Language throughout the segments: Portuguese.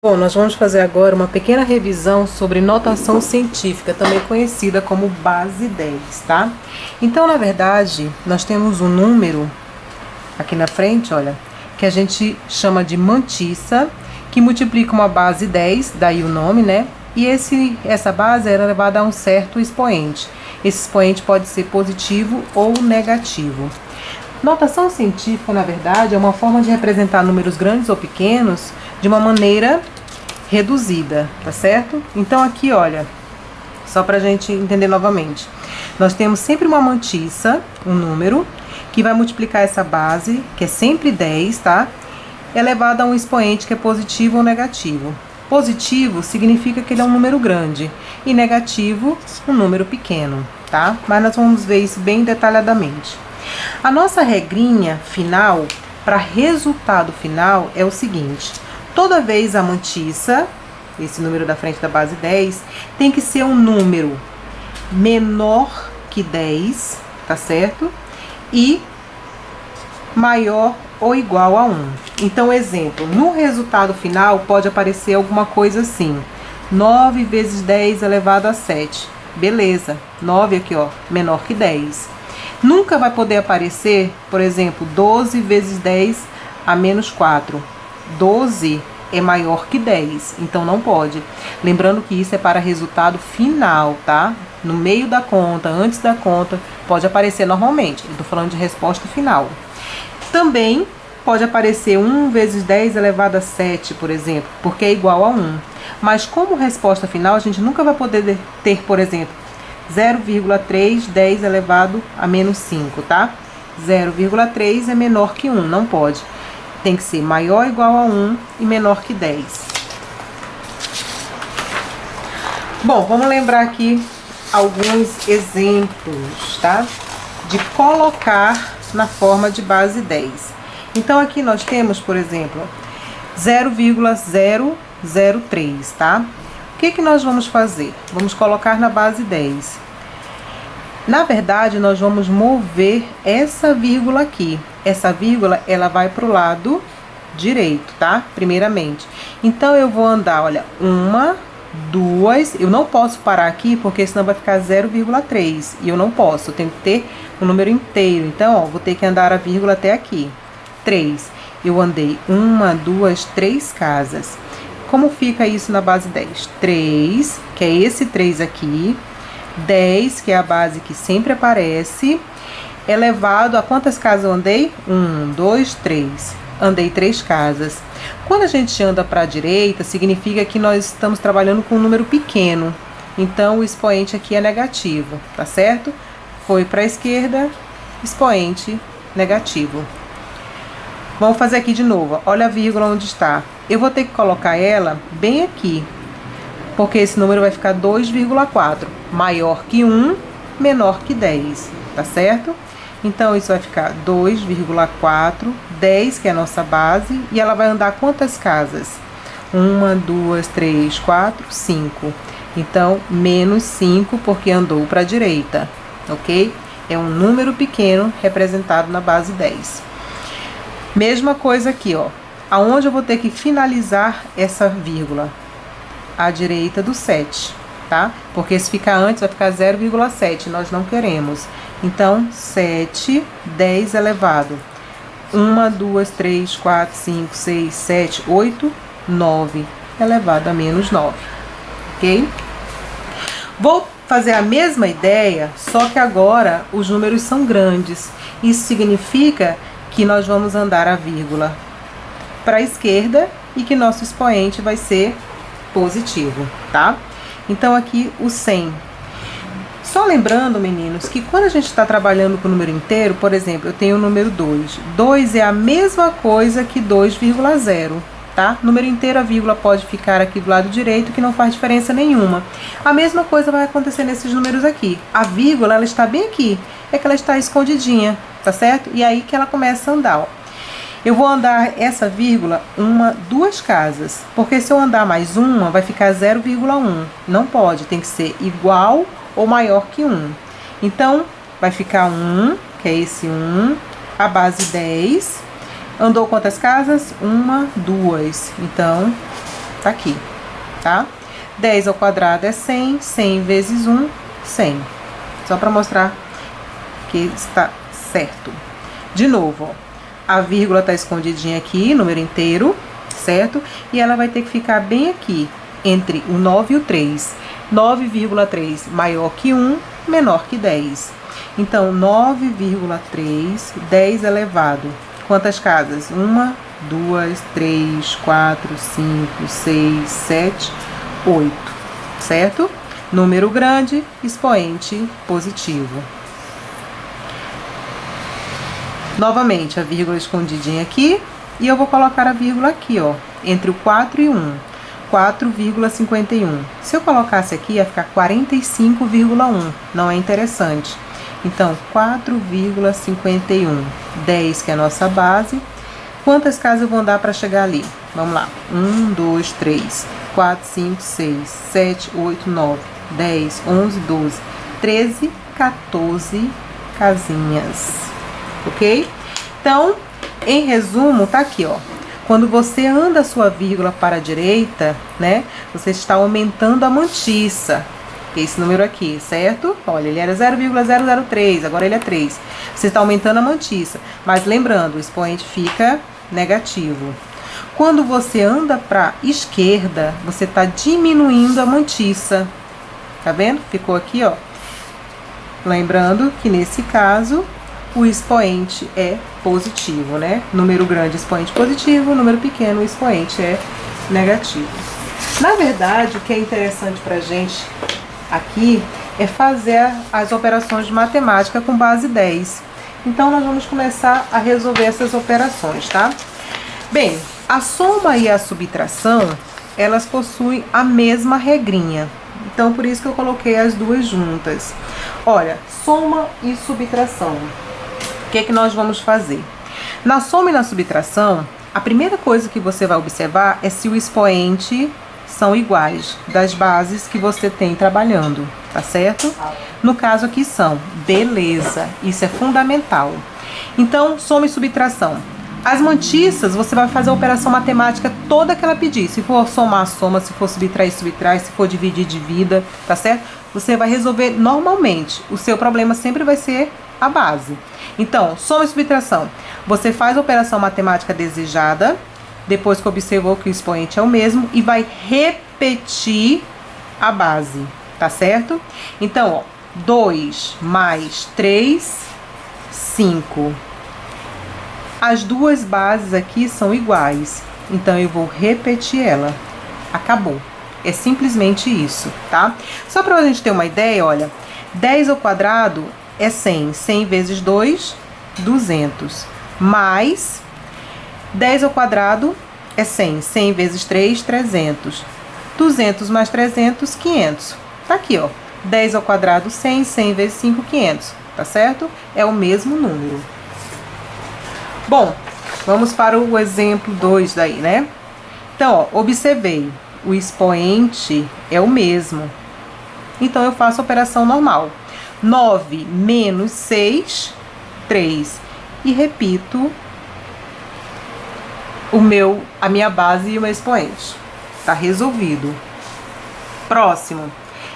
Bom, nós vamos fazer agora uma pequena revisão sobre notação científica, também conhecida como base 10, tá? Então, na verdade, nós temos um número aqui na frente, olha, que a gente chama de mantissa, que multiplica uma base 10, daí o nome, né? E essa base era elevada a um certo expoente. Esse expoente pode ser positivo ou negativo. Notação científica, na verdade, é uma forma de representar números grandes ou pequenos de uma maneira reduzida, tá certo? Então aqui, olha, só pra gente entender novamente, nós temos sempre uma mantissa, um número, que vai multiplicar essa base, que é sempre 10, tá? Elevado a um expoente que é positivo ou negativo. Positivo significa que ele é um número grande e negativo, um número pequeno, tá? Mas nós vamos ver isso bem detalhadamente. A nossa regrinha final para resultado final é o seguinte: toda vez a mantissa, esse número da frente da base 10, tem que ser um número menor que 10, tá certo? E maior ou igual a 1. Então, exemplo, no resultado final pode aparecer alguma coisa assim: 9 vezes 10 elevado a 7. Beleza, 9 aqui, ó, menor que 10. Nunca vai poder aparecer, por exemplo, 12 vezes 10 a menos 4. 12 é maior que 10, então não pode. Lembrando que isso é para resultado final, tá? No meio da conta, antes da conta, pode aparecer normalmente. Eu tô falando de resposta final. Também pode aparecer 1 vezes 10 elevado a 7, por exemplo, porque é igual a 1. Mas como resposta final, a gente nunca vai poder ter, por exemplo, 0,3 10 elevado a menos 5, tá? 0,3 é menor que 1, não pode. Tem que ser maior ou igual a 1 e menor que 10. Bom, vamos lembrar aqui alguns exemplos, tá? De colocar na forma de base 10. Então, aqui nós temos, por exemplo, 0,003, tá? O que nós vamos fazer? Vamos colocar na base 10. Na verdade, nós vamos mover essa vírgula aqui. Essa vírgula, ela vai para o lado direito, tá? Primeiramente. Então, eu vou andar, olha, 1, 2. Eu não posso parar aqui, porque senão vai ficar 0,3. E eu não posso, eu tenho que ter o número inteiro. Então, ó, vou ter que andar a vírgula até aqui. 3. Eu andei 1, 2, 3 casas. Como fica isso na base 10? 3, que é esse 3 aqui. 10, que é a base que sempre aparece, elevado a quantas casas eu andei? 1, 2, 3. Andei 3 casas. Quando a gente anda para a direita, significa que nós estamos trabalhando com um número pequeno. Então, o expoente aqui é negativo, tá certo? Foi para a esquerda, expoente negativo. Vamos fazer aqui de novo. Olha a vírgula onde está. Eu vou ter que colocar ela bem aqui, porque esse número vai ficar 2,4. Maior que 1, menor que 10, tá certo? Então, isso vai ficar 2,4, 10, que é a nossa base, e ela vai andar quantas casas? 1, 2, 3, 4, 5. Então, menos 5, porque andou para a direita, ok? É um número pequeno representado na base 10. Mesma coisa aqui, ó. Aonde eu vou ter que finalizar essa vírgula? À direita do 7, tá? Porque se ficar antes vai ficar 0,7, nós não queremos. Então, 7, 10 elevado. 1, 2, 3, 4, 5, 6, 7, 8, 9 elevado a menos 9, ok? Vou fazer a mesma ideia, só que agora os números são grandes. Isso significa que nós vamos andar a vírgula para a esquerda e que nosso expoente vai ser positivo, tá? Então, aqui o 100. Só lembrando, meninos, que quando a gente está trabalhando com o número inteiro, por exemplo, eu tenho o número 2. 2 é a mesma coisa que 2,0, tá? Número inteiro, a vírgula pode ficar aqui do lado direito, que não faz diferença nenhuma. A mesma coisa vai acontecer nesses números aqui. A vírgula, ela está bem aqui. É que ela está escondidinha, tá certo? E aí que ela começa a andar, ó. Eu vou andar essa vírgula 2 casas, porque se eu andar mais uma, vai ficar 0,1. Não pode, tem que ser igual ou maior que 1. Então, vai ficar 1, que é esse 1, a base 10. Andou quantas casas? 1, 2. Então, tá aqui, tá? 10 ao quadrado é 100, 100 vezes 1, 100. Só para mostrar que está certo. De novo, ó, a vírgula tá escondidinha aqui, número inteiro, certo? E ela vai ter que ficar bem aqui, entre o 9 e o 3. 9,3 maior que 1, menor que 10. Então, 9,3, 10 elevado. Quantas casas? 1, 2, 3, 4, 5, 6, 7, 8. Certo? Número grande, expoente positivo. Novamente, a vírgula escondidinha aqui. E eu vou colocar a vírgula aqui, ó, entre o 4 e 1. 4,51. Se eu colocasse aqui, ia ficar 45,1. Não é interessante. Então, 4,51. 10, que é a nossa base. Quantas casas eu vou andar para chegar ali? Vamos lá. 1, 2, 3, 4, 5, 6, 7, 8, 9, 10, 11, 12, 13, 14 casinhas. Ok? Então, em resumo, tá aqui, ó. Quando você anda a sua vírgula para a direita, né? Você está aumentando a mantiça. Esse número aqui, certo? Olha, ele era 0,003, agora ele é 3. Você está aumentando a mantiça. Mas lembrando, o expoente fica negativo. Quando você anda para a esquerda, você está diminuindo a mantiça. Tá vendo? Ficou aqui, ó. Lembrando que nesse caso, o expoente é positivo, né? Número grande, expoente positivo, número pequeno, o expoente é negativo. Na verdade, o que é interessante pra gente aqui é fazer as operações de matemática com base 10. Então, nós vamos começar a resolver essas operações, tá? Bem, a soma e a subtração, elas possuem a mesma regrinha. Então, por isso que eu coloquei as duas juntas. Olha, soma e subtração. O que nós vamos fazer? Na soma e na subtração, a primeira coisa que você vai observar é se o expoente são iguais das bases que você tem trabalhando, tá certo? No caso aqui são. Beleza, isso é fundamental. Então, soma e subtração. As mantiças, você vai fazer a operação matemática toda que ela pedir. Se for somar, soma. Se for subtrair, subtrai. Se for dividir, divida, tá certo? Você vai resolver normalmente. O seu problema sempre vai ser a base. Então, soma e subtração. Você faz a operação matemática desejada, depois que observou que o expoente é o mesmo, e vai repetir a base, tá certo? Então, ó, 2 mais 3, 5. As duas bases aqui são iguais, então eu vou repetir ela. Acabou. É simplesmente isso, tá? Só para a gente ter uma ideia, olha, 10 ao quadrado é 100. 100 vezes 2, 200. Mais 10 ao quadrado é 100. 100 vezes 3, 300. 200 mais 300, 500. Tá aqui, ó. 10 ao quadrado, 100. 100 vezes 5, 500. Tá certo? É o mesmo número. Bom, vamos para o exemplo 2 daí, né? Então, ó, observei. O expoente é o mesmo. Então, eu faço a operação normal. 9 menos 6, 3. E repito a minha base e o meu expoente. Tá resolvido. Próximo.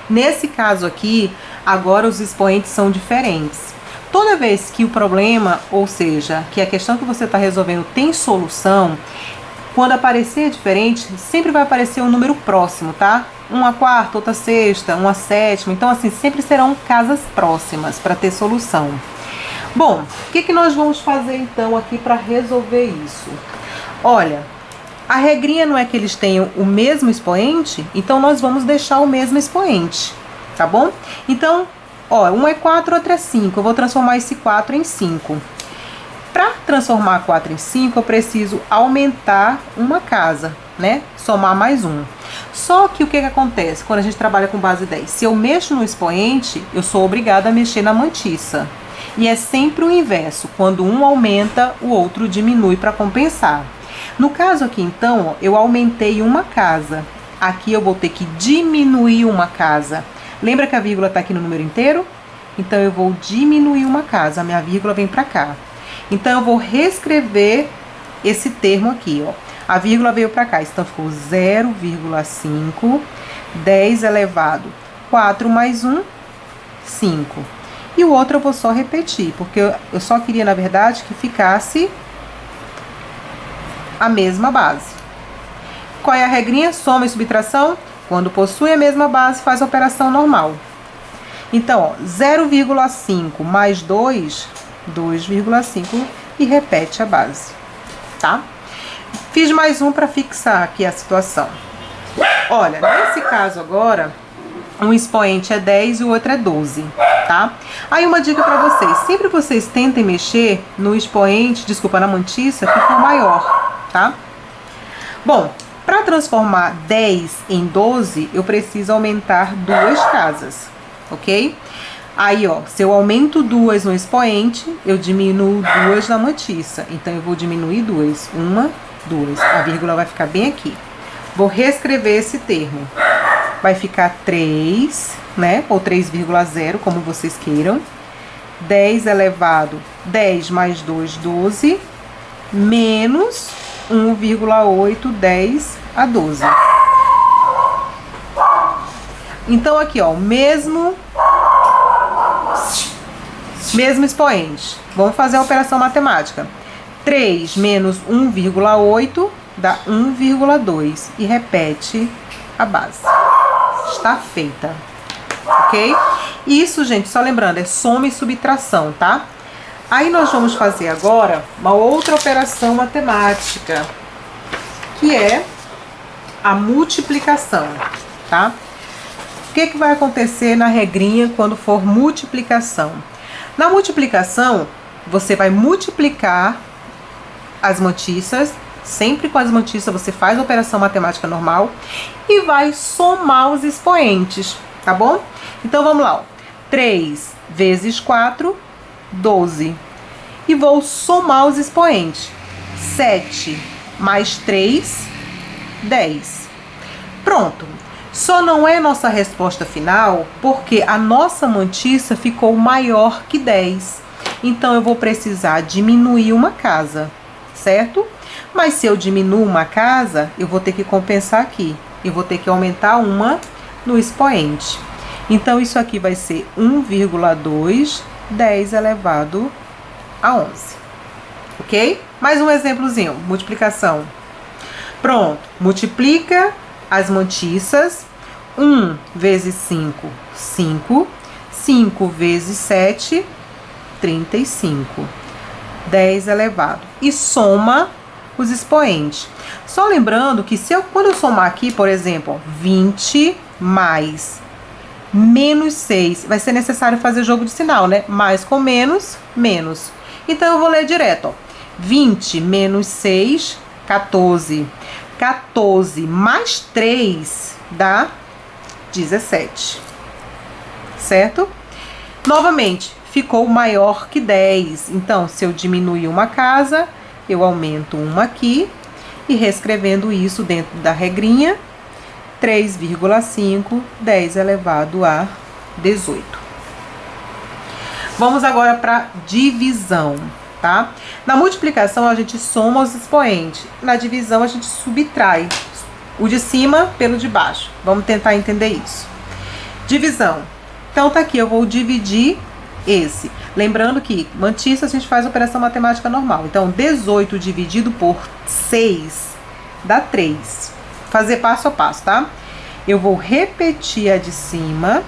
Nesse caso aqui, agora os expoentes são diferentes. Toda vez que o problema, ou seja, que a questão que você está resolvendo tem solução, quando aparecer diferente, sempre vai aparecer um número próximo, tá? 1/4, outra sexta, 1/7. Então, assim, sempre serão casas próximas para ter solução. Bom, o que nós vamos fazer então aqui para resolver isso? Olha, a regrinha não é que eles tenham o mesmo expoente, então nós vamos deixar o mesmo expoente, tá bom? Então, ó, um é 4, outro é 5. Eu vou transformar esse 4 em 5. Para transformar 4 em 5, eu preciso aumentar uma casa, né? Somar mais um. Só que o que acontece quando a gente trabalha com base 10? Se eu mexo no expoente, eu sou obrigada a mexer na mantiça. E é sempre o inverso. Quando um aumenta, o outro diminui para compensar. No caso aqui, então, ó, eu aumentei uma casa. Aqui eu vou ter que diminuir uma casa. Lembra que a vírgula está aqui no número inteiro? Então, eu vou diminuir uma casa. A minha vírgula vem para cá. Então, eu vou reescrever esse termo aqui, ó. A vírgula veio para cá, então ficou 0,5, 10 elevado 4 mais 1, 5. E o outro eu vou só repetir, porque eu só queria, na verdade, que ficasse a mesma base. Qual é a regrinha? Soma e subtração. Quando possui a mesma base, faz a operação normal. Então, 0,5 mais 2, 2,5 e repete a base, tá? Fiz mais um para fixar aqui a situação. Olha, nesse caso agora, um expoente é 10 e o outro é 12, tá? Aí uma dica para vocês, sempre vocês tentem mexer no expoente, desculpa, na mantiça que for maior, tá? Bom, para transformar 10 em 12, eu preciso aumentar duas casas, ok? Aí, ó, se eu aumento 2 no expoente, eu diminuo 2 na mantiça. Então, eu vou diminuir 2. 1, 2. A vírgula vai ficar bem aqui. Vou reescrever esse termo. Vai ficar 3, né? Ou 3,0, como vocês queiram. 10 elevado, 10 mais 2, 12. Menos 1,8, 10 a 12. Então, aqui, ó, mesmo expoente. Vamos fazer a operação matemática. 3 menos 1,8 dá 1,2 e repete a base. Está feita, ok? Isso, gente, só lembrando, é soma e subtração, tá? Aí nós vamos fazer agora uma outra operação matemática, que é a multiplicação, tá? O que vai acontecer na regrinha quando for multiplicação? Na multiplicação, você vai multiplicar as mantiças, sempre com as mantiças você faz a operação matemática normal e vai somar os expoentes, tá bom? Então vamos lá, ó. 3 vezes 4, 12. E vou somar os expoentes. 7 mais 3, 10. Pronto. Só não é nossa resposta final porque a nossa mantiça ficou maior que 10. Então, eu vou precisar diminuir uma casa, certo? Mas se eu diminuo uma casa, eu vou ter que compensar aqui. Eu vou ter que aumentar uma no expoente. Então, isso aqui vai ser 1,2, 10 elevado a 11. Ok? Mais um exemplozinho, multiplicação. Pronto, multiplica as mantiças. 1 vezes 5, 5. 5 vezes 7, 35. 10 elevado. E soma os expoentes. Só lembrando que quando eu somar aqui, por exemplo, 20 mais menos 6, vai ser necessário fazer jogo de sinal, né? Mais com menos, menos. Então, eu vou ler direto, ó. 20 menos 6, 14. 14 mais 3 dá 17. Certo? Novamente, ficou maior que 10. Então, se eu diminuir uma casa, eu aumento uma aqui. E reescrevendo isso dentro da regrinha, 3,5, 10 elevado a 18. Vamos agora para divisão, tá? Na multiplicação, a gente soma os expoentes. Na divisão, a gente subtrai o de cima pelo de baixo. Vamos tentar entender isso. Divisão. Então, tá aqui, eu vou dividir esse. Lembrando que mantiça a gente faz a operação matemática normal. Então, 18 dividido por 6 dá 3. Fazer passo a passo, tá? Eu vou repetir a de cima,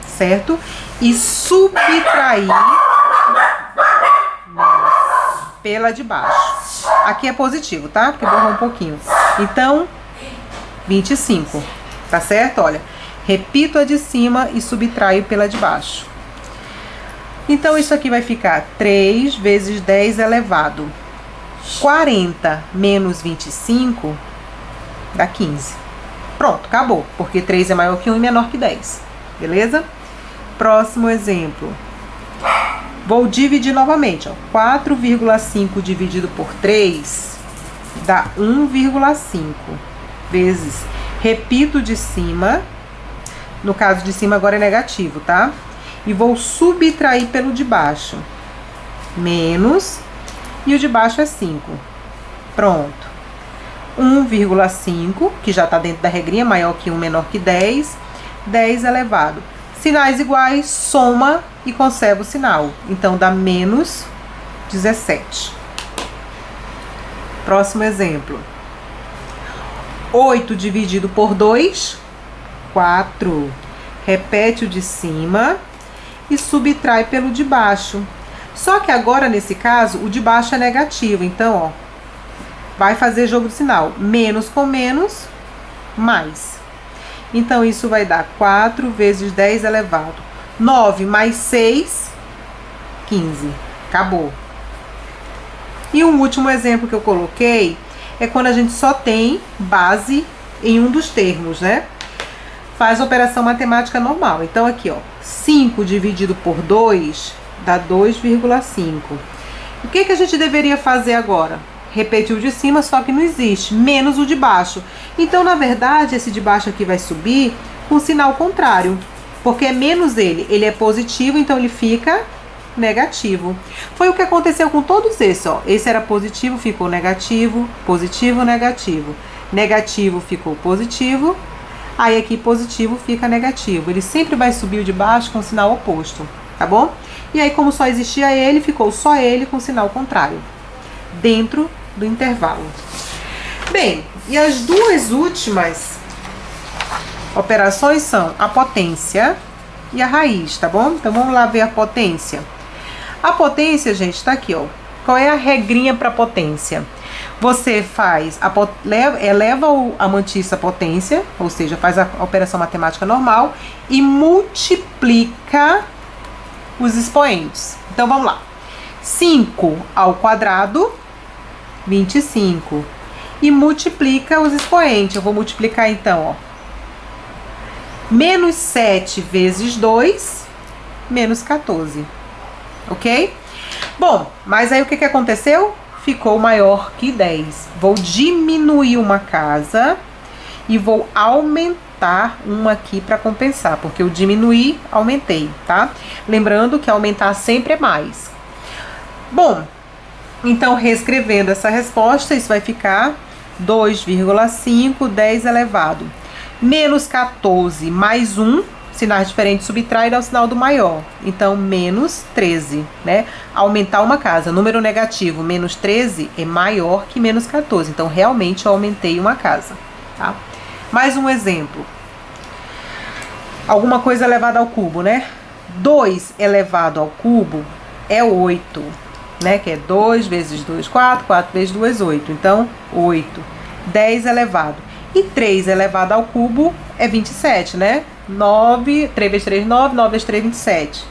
certo? E subtrair pela de baixo. Aqui é positivo, tá? Porque borrou um pouquinho. Então, 25, tá certo? Olha, repito a de cima e subtraio pela de baixo. Então, isso aqui vai ficar 3 vezes 10 elevado. 40 menos 25 dá 15. Pronto, acabou. Porque 3 é maior que 1 e menor que 10. Beleza? Próximo exemplo. Vou dividir novamente, ó. 4,5 dividido por 3 dá 1,5 vezes. Repito de cima. No caso de cima agora é negativo, tá? E vou subtrair pelo de baixo. Menos. E o de baixo é 5. Pronto. 1,5, que já está dentro da regrinha, maior que 1, menor que 10. 10 elevado. Sinais iguais, soma e conserva o sinal. Então, dá menos 17. Próximo exemplo. 8 dividido por 2, 4. Repete o de cima e subtrai pelo de baixo. Só que agora, nesse caso, o de baixo é negativo. Então, ó, vai fazer jogo de sinal. Menos com menos, mais. Então, isso vai dar 4 vezes 10 elevado. 9 mais 6, 15. Acabou. E um último exemplo que eu coloquei é quando a gente só tem base em um dos termos, né? Faz a operação matemática normal. Então, aqui, ó, 5 dividido por 2 dá 2,5. O que que a gente deveria fazer agora? Repetir o de cima, só que não existe, menos o de baixo. Então, na verdade, esse de baixo aqui vai subir com sinal contrário, porque é menos ele é positivo, então ele fica negativo. Foi o que aconteceu com todos esses, ó. Esse era positivo, ficou negativo, positivo, negativo. Negativo ficou positivo, aí aqui positivo fica negativo. Ele sempre vai subir o de baixo com sinal oposto, tá bom? E aí, como só existia ele, ficou só ele com sinal contrário, dentro do intervalo. Bem, e as duas últimas operações são a potência e a raiz, tá bom? Então, vamos lá ver a potência. A potência, gente, tá aqui, ó. Qual é a regrinha para potência? Você faz eleva a mantissa à potência, ou seja, faz a operação matemática normal e multiplica os expoentes. Então, vamos lá. 5 ao quadrado, 25. E multiplica os expoentes. Eu vou multiplicar, então, ó. Menos 7 vezes 2, menos 14. Ok? Bom, mas aí o que aconteceu? Ficou maior que 10. Vou diminuir uma casa e vou aumentar uma aqui para compensar, porque eu diminuí, aumentei, tá? Lembrando que aumentar sempre é mais. Bom, então, reescrevendo essa resposta, isso vai ficar 2,5, 10 elevado. Menos 14 mais 1, sinais diferentes subtrai e dá o sinal do maior. Então, menos 13, né? Aumentar uma casa, número negativo, menos 13 é maior que menos 14. Então, realmente, eu aumentei uma casa, tá? Mais um exemplo. Alguma coisa elevada ao cubo, né? 2 elevado ao cubo é 8. Né, que é 2 vezes 2, 4, 4 vezes 2, 8. Então, 8. 10 elevado. E 3 elevado ao cubo é 27, né? 9, 3 vezes 3, 9, 9 vezes 3, 27.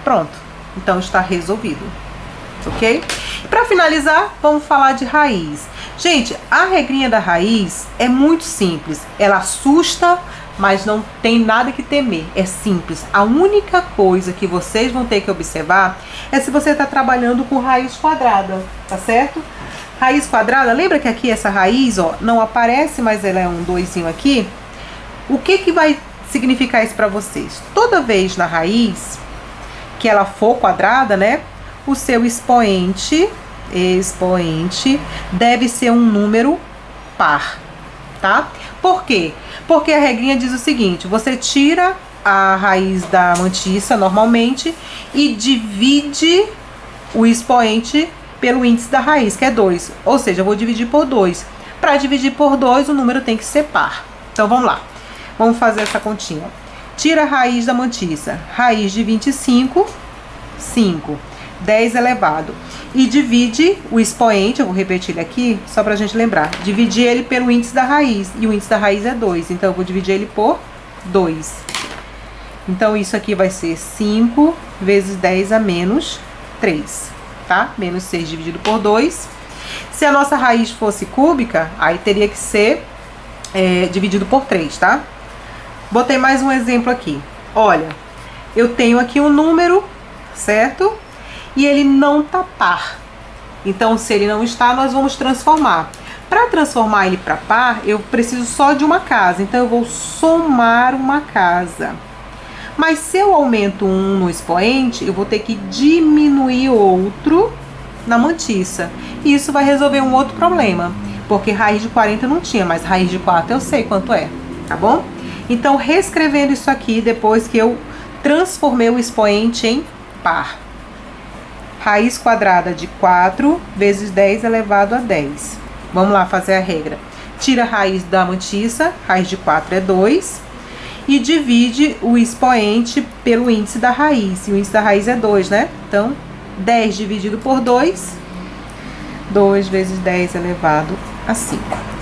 Pronto. Então, está resolvido. Ok? Para finalizar, vamos falar de raiz. Gente, a regrinha da raiz é muito simples. Ela assusta, mas não tem nada que temer, é simples. A única coisa que vocês vão ter que observar é se você está trabalhando com raiz quadrada, tá certo? Raiz quadrada, lembra que aqui essa raiz, ó, não aparece, mas ela é um doisinho aqui? O que que vai significar isso para vocês? Toda vez na raiz que ela for quadrada, né, o seu expoente deve ser um número par, tá? Por quê? Porque a regrinha diz o seguinte: você tira a raiz da mantissa normalmente e divide o expoente pelo índice da raiz, que é 2. Ou seja, eu vou dividir por 2. Para dividir por 2, o número tem que ser par. Então, vamos lá. Vamos fazer essa continha. Tira a raiz da mantissa. Raiz de 25, 5. 10 elevado. E divide o expoente, eu vou repetir ele aqui, só pra gente lembrar. Dividir ele pelo índice da raiz. E o índice da raiz é 2. Então, eu vou dividir ele por 2. Então, isso aqui vai ser 5 vezes 10 a menos 3. Tá? Menos 6 dividido por 2. Se a nossa raiz fosse cúbica, aí teria que ser dividido por 3, tá? Botei mais um exemplo aqui. Olha, eu tenho aqui um número, certo? E ele não tá par. Então, se ele não está, nós vamos transformar. Para transformar ele para par, eu preciso só de uma casa. Então, eu vou somar uma casa. Mas se eu aumento um no expoente, eu vou ter que diminuir outro na mantissa. E isso vai resolver um outro problema. porque raiz de 40 não tinha, mas raiz de 4 eu sei quanto é, tá bom? Então, reescrevendo isso aqui, depois que eu transformei o expoente em par. Raiz quadrada de 4 vezes 10 elevado a 10. Vamos lá fazer a regra. Tira a raiz da mantissa, raiz de 4 é 2, e divide o expoente pelo índice da raiz. E o índice da raiz é 2, né? Então, 10 dividido por 2, 2 vezes 10 elevado a 5.